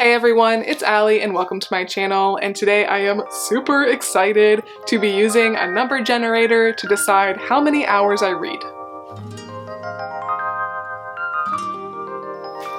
Hey everyone, it's Allie and welcome to my channel, and today I am super excited to be using a number generator to decide how many hours I read.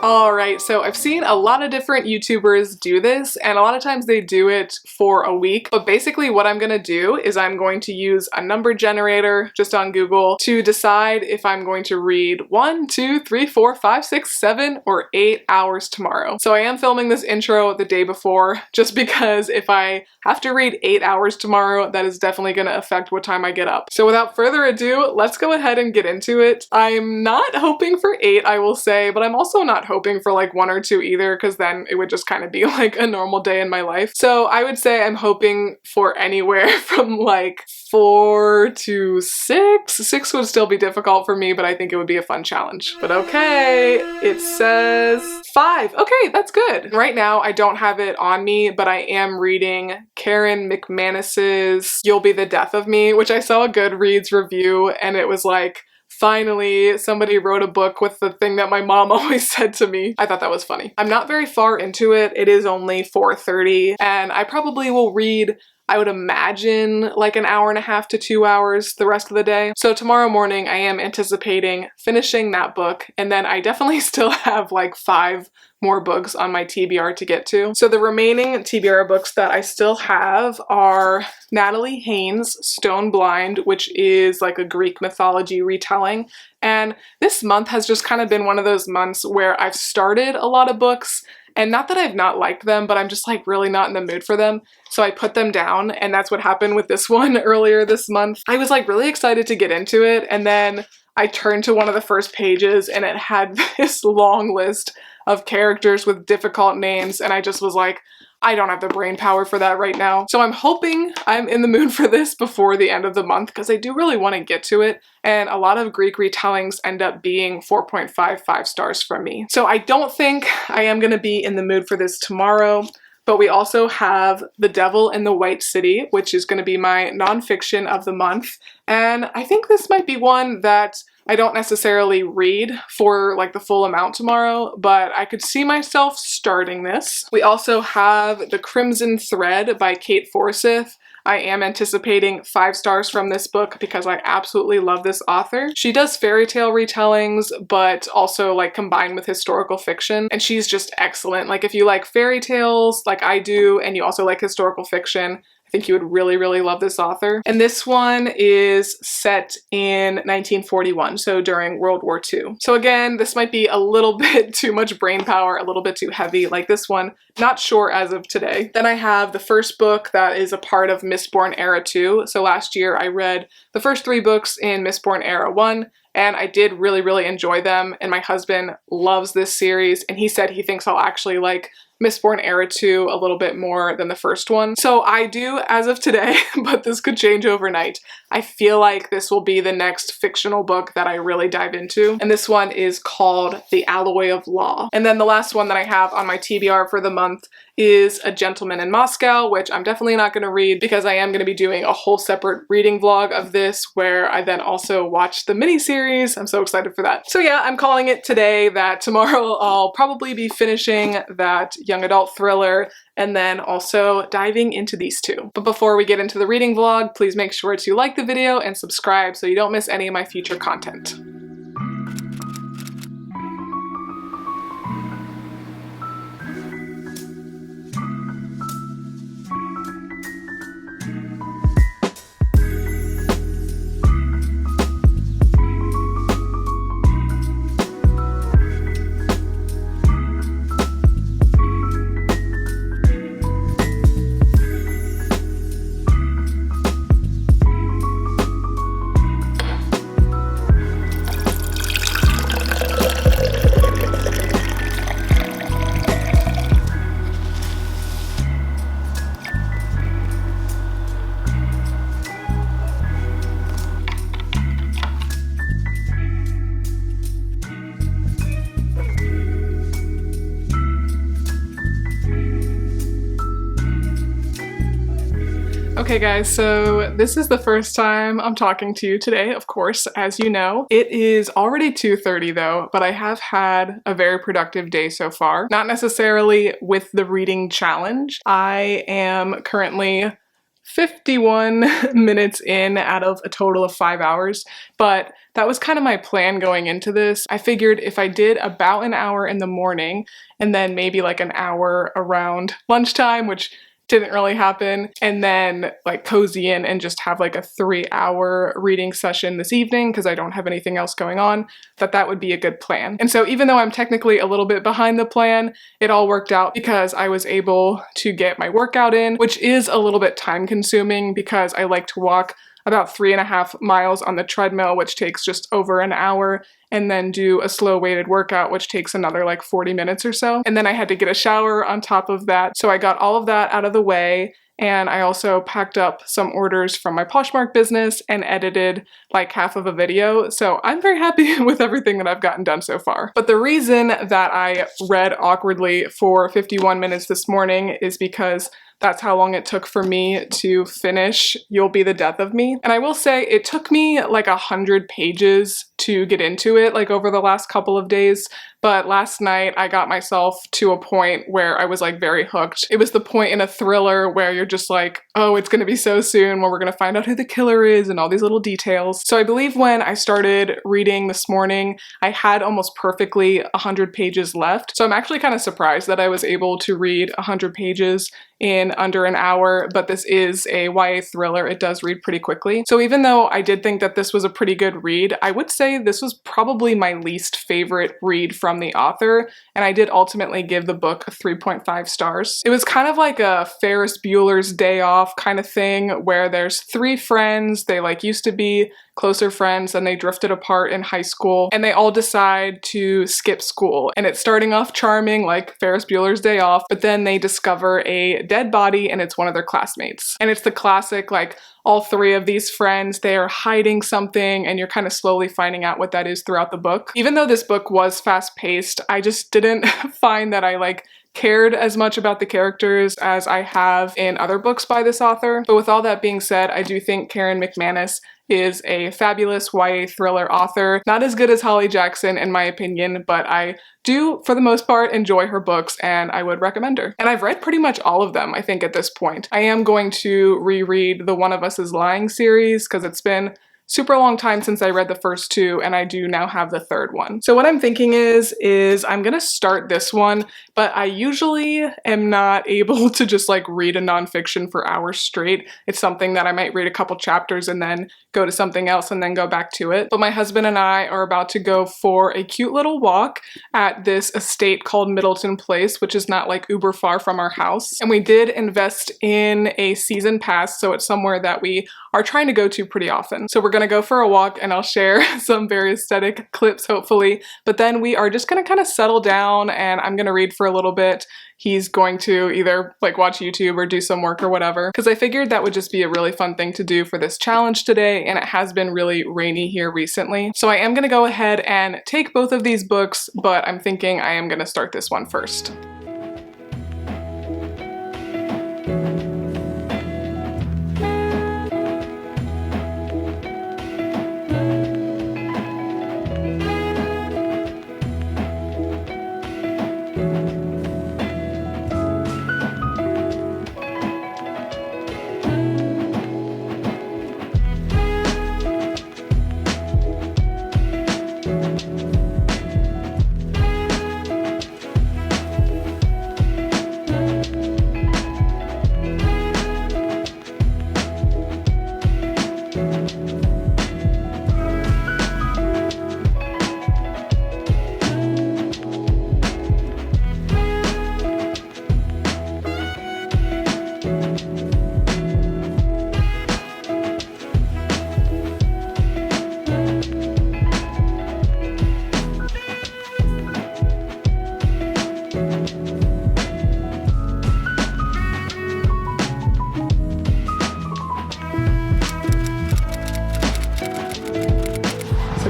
Alright, so I've seen a lot of different YouTubers do this, and a lot of times they do it for a week, but basically what I'm gonna do is I'm going to use a number generator just on Google to decide if I'm going to read 1, 2, 3, 4, 5, 6, 7, or 8 hours tomorrow. So I am filming this intro the day before, just because if I have to read 8 hours tomorrow, that is definitely gonna affect what time I get up. So without further ado, let's go ahead and get into it. I'm not hoping for 8, I will say, but I'm also not hoping for like 1 or 2 either, because then it would just kind of be like a normal day in my life. So I would say I'm hoping for anywhere from like 4 to 6. 6 would still be difficult for me, but I think it would be a fun challenge. But okay, it says 5. Okay, that's good. Right now I don't have it on me, but I am reading Karen McManus's You'll Be the Death of Me, which I saw a Goodreads review and it was like, finally, somebody wrote a book with the thing that my mom always said to me. I thought that was funny. I'm not very far into it. It is only 4:30 and I probably will read, I would imagine, like an hour and a half to 2 hours the rest of the day. So tomorrow morning I am anticipating finishing that book, and then I definitely still have like 5 more books on my TBR to get to. So the remaining TBR books that I still have are Natalie Haynes' Stone Blind, which is like a Greek mythology retelling. And this month has just kind of been one of those months where I've started a lot of books, and not that I've not liked them, but I'm just like really not in the mood for them. So I put them down, and that's what happened with this one earlier this month. I was like really excited to get into it, and then I turned to one of the first pages and it had this long list of characters with difficult names, and I just was like, I don't have the brain power for that right now. So I'm hoping I'm in the mood for this before the end of the month, because I do really want to get to it, and a lot of Greek retellings end up being 4.55 stars from me. So I don't think I am going to be in the mood for this tomorrow. But we also have The Devil in the White City, which is going to be my nonfiction of the month. And I think this might be one that I don't necessarily read for like the full amount tomorrow, but I could see myself starting this. We also have The Crimson Thread by Kate Forsyth. I am anticipating 5 stars from this book because I absolutely love this author. She does fairy tale retellings, but also like combined with historical fiction, and she's just excellent. Like if you like fairy tales like I do, and you also like historical fiction, I think you would really, really love this author. And this one is set in 1941, so during World War II. So again, this might be a little bit too much brain power, a little bit too heavy like this one. Not sure as of today. Then I have the first book that is a part of Mistborn Era 2. So last year I read the first 3 books in Mistborn Era 1, and I did really, really enjoy them. And my husband loves this series, and he said he thinks I'll actually like Mistborn Era 2 a little bit more than the first one. So I do as of today, but this could change overnight. I feel like this will be the next fictional book that I really dive into. And this one is called The Alloy of Law. And then the last one that I have on my TBR for the month is A Gentleman in Moscow, which I'm definitely not going to read because I am going to be doing a whole separate reading vlog of this where I then also watch the miniseries. I'm so excited for that. So yeah, I'm calling it today that tomorrow I'll probably be finishing that young adult thriller and then also diving into these 2. But before we get into the reading vlog, please make sure to like the video and subscribe so you don't miss any of my future content. Okay guys, so this is the first time I'm talking to you today, of course, as you know. It is already 2:30 though, but I have had a very productive day so far. Not necessarily with the reading challenge. I am currently 51 minutes in out of a total of 5 hours, but that was kind of my plan going into this. I figured if I did about an hour in the morning and then maybe like an hour around lunchtime, which didn't really happen, and then like cozy in and just have like a 3-hour reading session this evening because I don't have anything else going on, that would be a good plan. And so even though I'm technically a little bit behind the plan, it all worked out because I was able to get my workout in, which is a little bit time consuming because I like to walk about 3.5 miles on the treadmill, which takes just over an hour, and then do a slow weighted workout, which takes another like 40 minutes or so. And then I had to get a shower on top of that. So I got all of that out of the way. And I also packed up some orders from my Poshmark business and edited like half of a video. So I'm very happy with everything that I've gotten done so far. But the reason that I read awkwardly for 51 minutes this morning is because that's how long it took for me to finish You'll Be the Death of Me. And I will say it took me like 100 pages to get into it, like over the last couple of days. But last night I got myself to a point where I was like very hooked. It was the point in a thriller where you're just like, oh, it's gonna be so soon where we're gonna find out who the killer is and all these little details. So I believe when I started reading this morning, I had almost perfectly 100 pages left. So I'm actually kind of surprised that I was able to read 100 pages in under an hour, but this is a YA thriller. It does read pretty quickly. So even though I did think that this was a pretty good read, I would say this was probably my least favorite read from the author, and I did ultimately give the book 3.5 stars. It was kind of like a Ferris Bueller's Day Off kind of thing where there's 3 friends, they like used to be closer friends and they drifted apart in high school and they all decide to skip school. And it's starting off charming like Ferris Bueller's Day Off, but then they discover a dead body and it's one of their classmates. And it's the classic like all 3 of these friends, they are hiding something and you're kind of slowly finding out what that is throughout the book. Even though this book was fast-paced, I just didn't find that I like cared as much about the characters as I have in other books by this author. But with all that being said, I do think Karen McManus is a fabulous YA thriller author. Not as good as Holly Jackson in my opinion, but I do, for the most part, enjoy her books and I would recommend her. And I've read pretty much all of them, I think, at this point. I am going to reread the One of Us is Lying series because it's been super long time since I read the first 2 and I do now have the 3rd one. So what I'm thinking is I'm gonna start this one, but I usually am not able to just like read a nonfiction for hours straight. It's something that I might read a couple chapters and then go to something else and then go back to it. But my husband and I are about to go for a cute little walk at this estate called Middleton Place, which is not like uber far from our house. And we did invest in a season pass, so it's somewhere that we are trying to go to pretty often. So we're gonna go for a walk and I'll share some very aesthetic clips hopefully, but then we are just gonna kind of settle down and I'm gonna read for a little bit. He's going to either like watch YouTube or do some work or whatever, because I figured that would just be a really fun thing to do for this challenge today, and it has been really rainy here recently. So I am gonna go ahead and take both of these books, but I'm thinking I am gonna start this one first.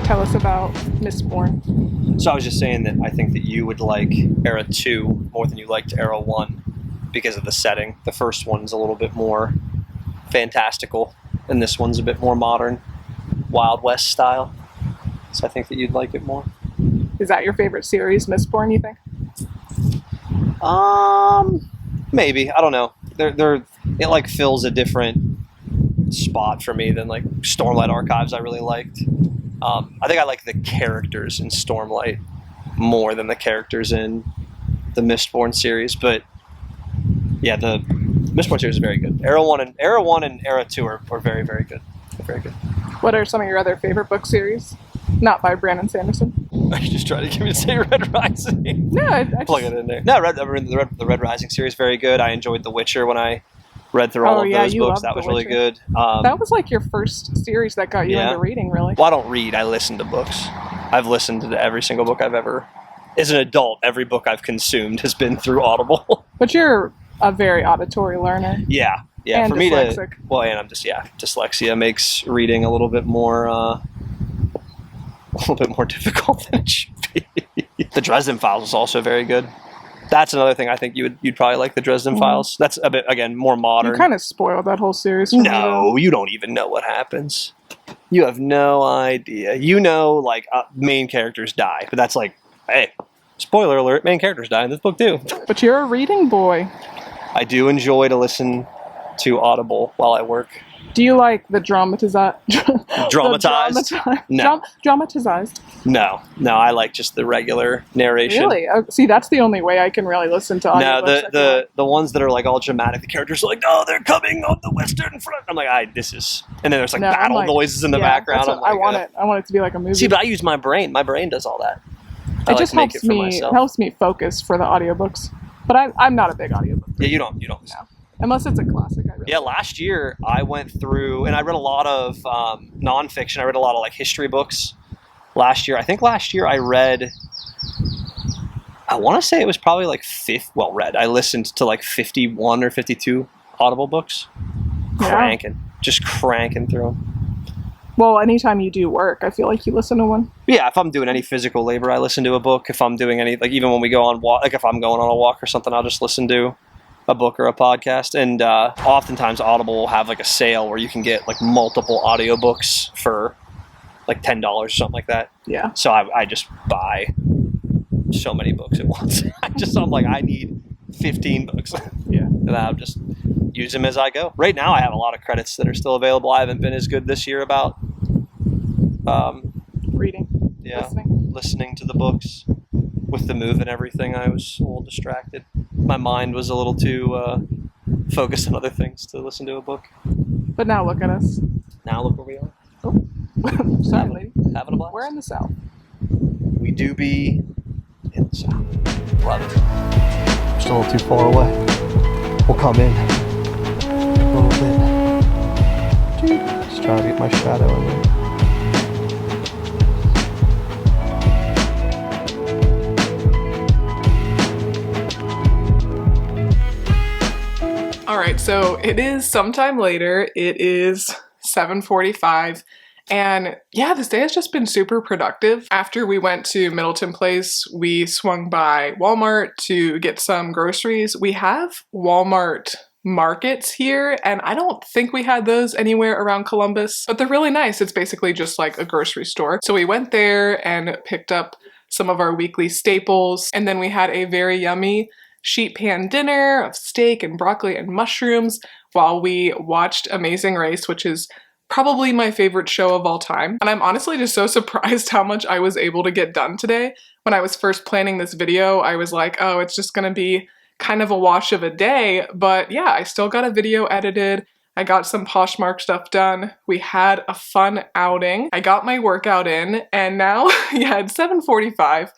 Tell us about Mistborn. So I was just saying that I think that you would like Era 2 more than you liked Era 1 because of the setting. The first one's a little bit more fantastical, and this one's a bit more modern, Wild West style. So I think that you'd like it more. Is that your favorite series, Mistborn, you think? Maybe. I don't know. It like fills a different spot for me than like Stormlight Archives I really liked. I think I like the characters in Stormlight more than the characters in the Mistborn series, but yeah, the Mistborn series is very good. Era 1 and Era 2 are very, very good. They're very good. What are some of your other favorite book series? Not by Brandon Sanderson. Are you just trying to get me to say Red Rising? No, I plug it in there. No, the Red Rising series very good. I enjoyed The Witcher when I read through all of those books. That was really good. That was like your first series that got you into reading, really. Well, I don't read. I listen to books. I've listened to every single book I've ever... As an adult, every book I've consumed has been through Audible. But you're a very auditory learner. Yeah. And for me dyslexic. and I'm just, dyslexia makes reading a little bit more difficult than it should be. The Dresden Files was also very good. That's another thing I think you'd probably like, the Dresden Files. That's a bit, again, more modern. You kind of spoiled that whole series for me, No, you don't even know what happens. You have no idea. You know, like, main characters die, but that's like, hey, spoiler alert, main characters die in this book too. But you're a reading boy. I do enjoy to listen to Audible while I work. Do you like the dramatized? No. Dramatized? No, I like just the regular narration. Really? See, that's the only way I can really listen to audiobooks. No, the ones that are like all dramatic, the characters are like, oh, they're coming on the western front. I'm like, and then there's like battle noises in the background. I want it to be like a movie. See, but I use my brain. My brain does all that. It just helps me focus for the audiobooks. But I'm not a big audiobook. Yeah, you don't. No. Unless it's a classic. Last year I went through, and I read a lot of nonfiction. I read a lot of like history books last year. I think last year I read, I want to say it was probably like I listened to like 51 or 52 Audible books. Just cranking through them. Well, anytime you do work, I feel like you listen to one. Yeah, if I'm doing any physical labor, I listen to a book. If I'm doing any, like even when we go on walk, like if I'm going on a walk or something, I'll just listen to a book or a podcast. And oftentimes Audible will have like a sale where you can get like multiple audiobooks for like $10 or something like that. Yeah. So I just buy so many books at once. I'm like, I need 15 books. Yeah. And I'll just use them as I go. Right now I have a lot of credits that are still available. I haven't been as good this year about reading. Yeah. Listening to the books. With the move and everything, I was a little distracted. My mind was a little too focused on other things to listen to a book. But now look at us. Now look where we are. Oh, sorry, lady. Having a blast. We're in the South. We do be in the South. Love it. Just a little too far away. We'll come in a little bit. Just trying to get my shadow in there. Alright, so it is sometime later. It is 7:45. And yeah, this day has just been super productive. After we went to Middleton Place, we swung by Walmart to get some groceries. We have Walmart markets here, and I don't think we had those anywhere around Columbus, but they're really nice. It's basically just like a grocery store. So we went there and picked up some of our weekly staples, and then we had a very yummy sheet pan dinner of steak and broccoli and mushrooms while we watched Amazing Race, which is probably my favorite show of all time. And I'm honestly just so surprised how much I was able to get done today. When I was first planning this video, I was like, oh, it's just gonna be kind of a wash of a day. But yeah, I still got a video edited. I got some Poshmark stuff done. We had a fun outing. I got my workout in, and now, yeah, it's 7:45.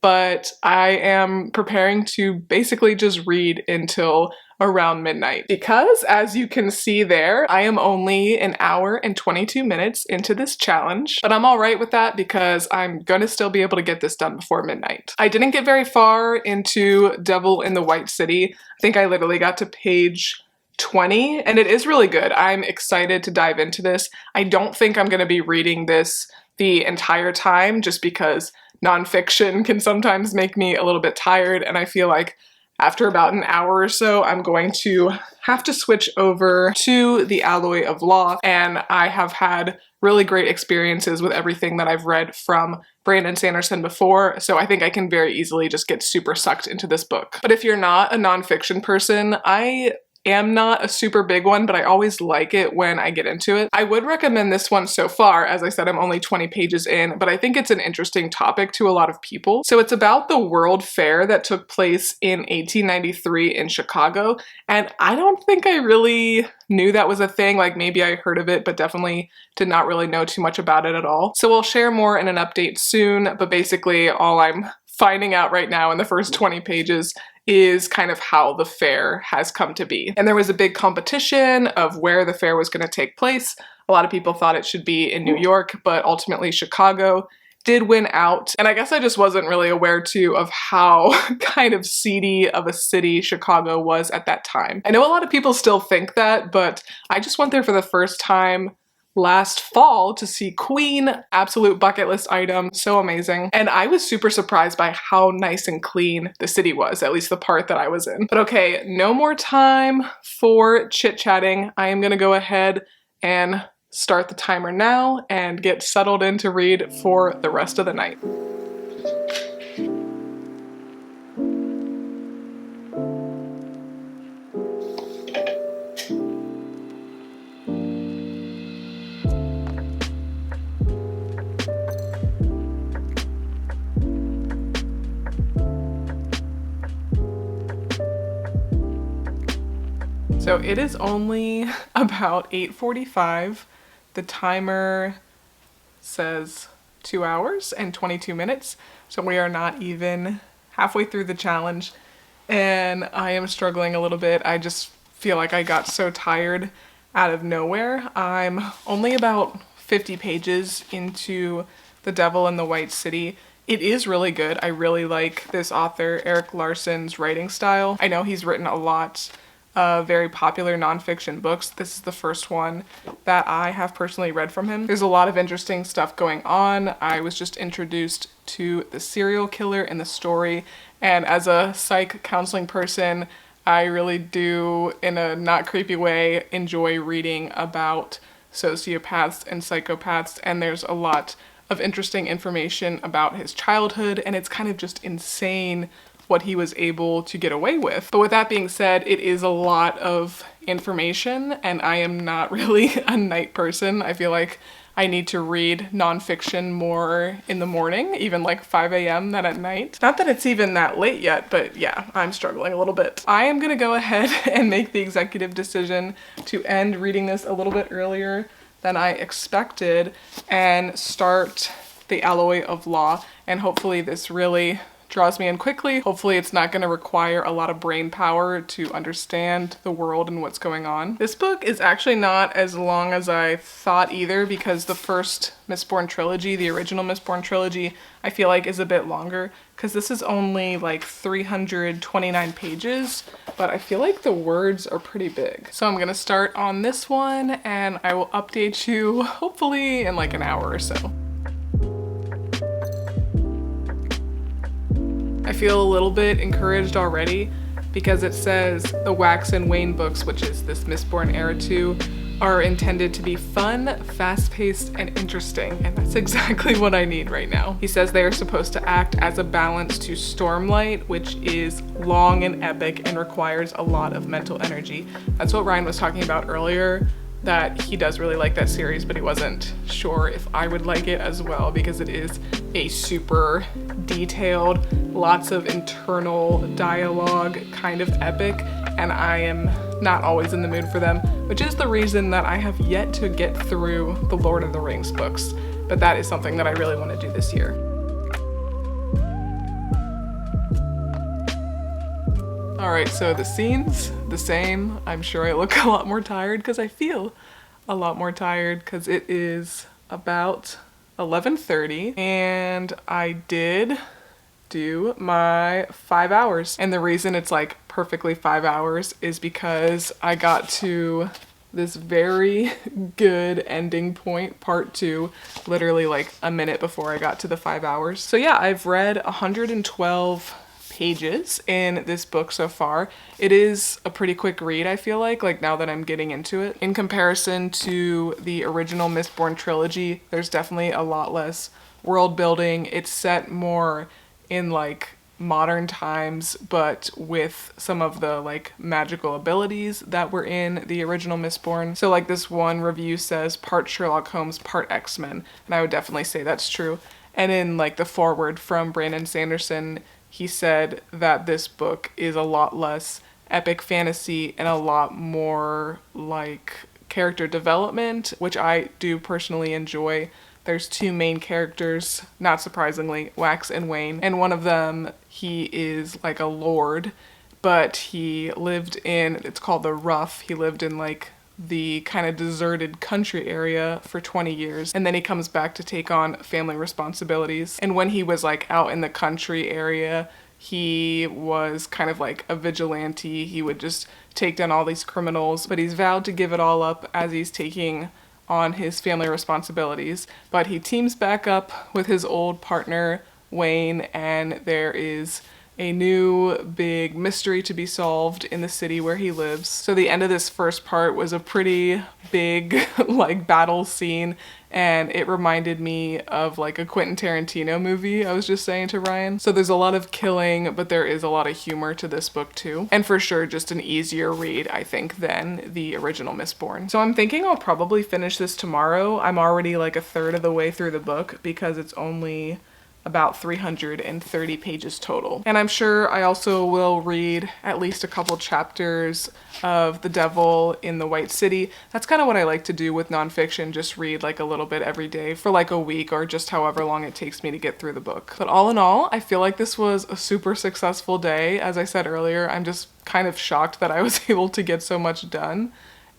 But I am preparing to basically just read until around midnight. Because, as you can see there, I am only an hour and 22 minutes into this challenge. But I'm alright with that because I'm gonna still be able to get this done before midnight. I didn't get very far into Devil in the White City. I think I literally got to page 20, and it is really good. I'm excited to dive into this. I don't think I'm gonna be reading this the entire time just because nonfiction can sometimes make me a little bit tired, and I feel like after about an hour or so, I'm going to have to switch over to the Alloy of Law, and I have had really great experiences with everything that I've read from Brandon Sanderson before, so I think I can very easily just get super sucked into this book. But if you're not a nonfiction person, I am not a super big one, but I always like it when I get into it. I would recommend this one so far. As I said, I'm only 20 pages in, but I think it's an interesting topic to a lot of people. So it's about the World Fair that took place in 1893 in Chicago, and I don't think I really knew that was a thing. Like, maybe I heard of it, but definitely did not really know too much about it at all. So we'll share more in an update soon, but basically all I'm finding out right now in the first 20 pages is kind of how the fair has come to be. And there was a big competition of where the fair was going to take place. A lot of people thought it should be in New York, but ultimately Chicago did win out. And I guess I just wasn't really aware too of how kind of seedy of a city Chicago was at that time. I know a lot of people still think that, but I just went there for the first time last fall to see Queen. Absolute bucket list item, so amazing. And I was super surprised by how nice and clean the city was, at least the part that I was in. But okay, no more time for chit-chatting. I am gonna go ahead and start the timer now and get settled in to read for the rest of the night. So it is only about 8:45. The timer says 2 hours and 22 minutes. So we are not even halfway through the challenge, and I am struggling a little bit. I just feel like I got so tired out of nowhere. I'm only about 50 pages into The Devil in the White City. It is really good. I really like this author, Eric Larson's writing style. I know he's written a lot of very popular nonfiction books. This is the first one that I have personally read from him. There's a lot of interesting stuff going on. I was just introduced to the serial killer in the story, and as a psych counseling person, I really do, in a not creepy way, enjoy reading about sociopaths and psychopaths, and there's a lot of interesting information about his childhood, and it's kind of just insane what he was able to get away with. But with that being said, it is a lot of information, and I am not really a night person. I feel like I need to read nonfiction more in the morning, even like 5 a.m. than at night. Not that it's even that late yet, but yeah, I'm struggling a little bit. I am gonna go ahead and make the executive decision to end reading this a little bit earlier than I expected and start the Alloy of Law, and hopefully this really draws me in quickly. Hopefully it's not going to require a lot of brain power to understand the world and what's going on. This book is actually not as long as I thought either, because the first Mistborn trilogy, the original Mistborn trilogy, I feel like is a bit longer, because this is only like 329 pages, but I feel like the words are pretty big. So I'm gonna start on this one, and I will update you hopefully in like an hour or so. I feel a little bit encouraged already because it says the Wax and Wayne books, which is this Mistborn Era 2, are intended to be fun, fast-paced, and interesting, and that's exactly what I need right now. He says they are supposed to act as a balance to Stormlight, which is long and epic and requires a lot of mental energy. That's what Ryan was talking about earlier, that he does really like that series, but he wasn't sure if I would like it as well, because it is a super detailed, lots of internal dialogue kind of epic, and I am not always in the mood for them, which is the reason that I have yet to get through the Lord of the Rings books, but that is something that I really want to do this year. Alright, so the scene's the same. I'm sure I look a lot more tired because I feel a lot more tired because it is about 11:30 and I did do my 5 hours. And the reason it's like perfectly 5 hours is because I got to this very good ending point, part 2, literally like a minute before I got to the 5 hours. So yeah, I've read 112 pages in this book so far. It is a pretty quick read, I feel like now that I'm getting into it. In comparison to the original Mistborn trilogy, there's definitely a lot less world building. It's set more in like modern times, but with some of the like magical abilities that were in the original Mistborn. So like this one review says part Sherlock Holmes, part X-Men, and I would definitely say that's true. And in like the foreword from Brandon Sanderson, he said that this book is a lot less epic fantasy and a lot more like character development, which I do personally enjoy. There's two main characters, not surprisingly, Wax and Wayne, and one of them, he is like a lord, but he lived in, it's called the Rough, he lived in like the kind of deserted country area for 20 years, and then he comes back to take on family responsibilities. And when he was like out in the country area, he was kind of like a vigilante. He would just take down all these criminals, but he's vowed to give it all up as he's taking on his family responsibilities. But he teams back up with his old partner Wayne, and there is a new big mystery to be solved in the city where he lives. So the end of this first part was a pretty big like battle scene, and it reminded me of like a Quentin Tarantino movie, I was just saying to Ryan. So there's a lot of killing, but there is a lot of humor to this book too. And for sure, just an easier read, I think, than the original Mistborn. So I'm thinking I'll probably finish this tomorrow. I'm already like a third of the way through the book because it's only about 330 pages total. And I'm sure I also will read at least a couple chapters of The Devil in the White City. That's kind of what I like to do with nonfiction, just read like a little bit every day for like a week or just however long it takes me to get through the book. But all in all, I feel like this was a super successful day. As I said earlier, I'm just kind of shocked that I was able to get so much done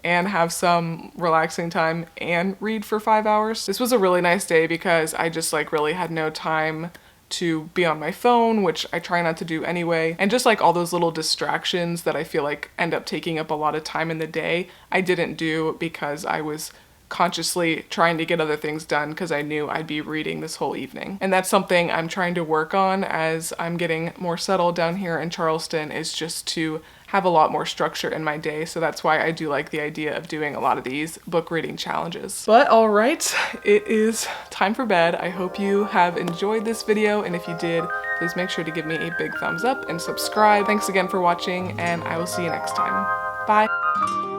and have some relaxing time and read for 5 hours. This was a really nice day because I just like really had no time to be on my phone, which I try not to do anyway. And just like all those little distractions that I feel like end up taking up a lot of time in the day, I didn't do because I was consciously trying to get other things done because I knew I'd be reading this whole evening. And that's something I'm trying to work on as I'm getting more settled down here in Charleston, is just to have a lot more structure in my day. So that's why I do like the idea of doing a lot of these book reading challenges. But all right, it is time for bed. I hope you have enjoyed this video, and if you did, please make sure to give me a big thumbs up and subscribe. Thanks again for watching, and I will see you next time. Bye.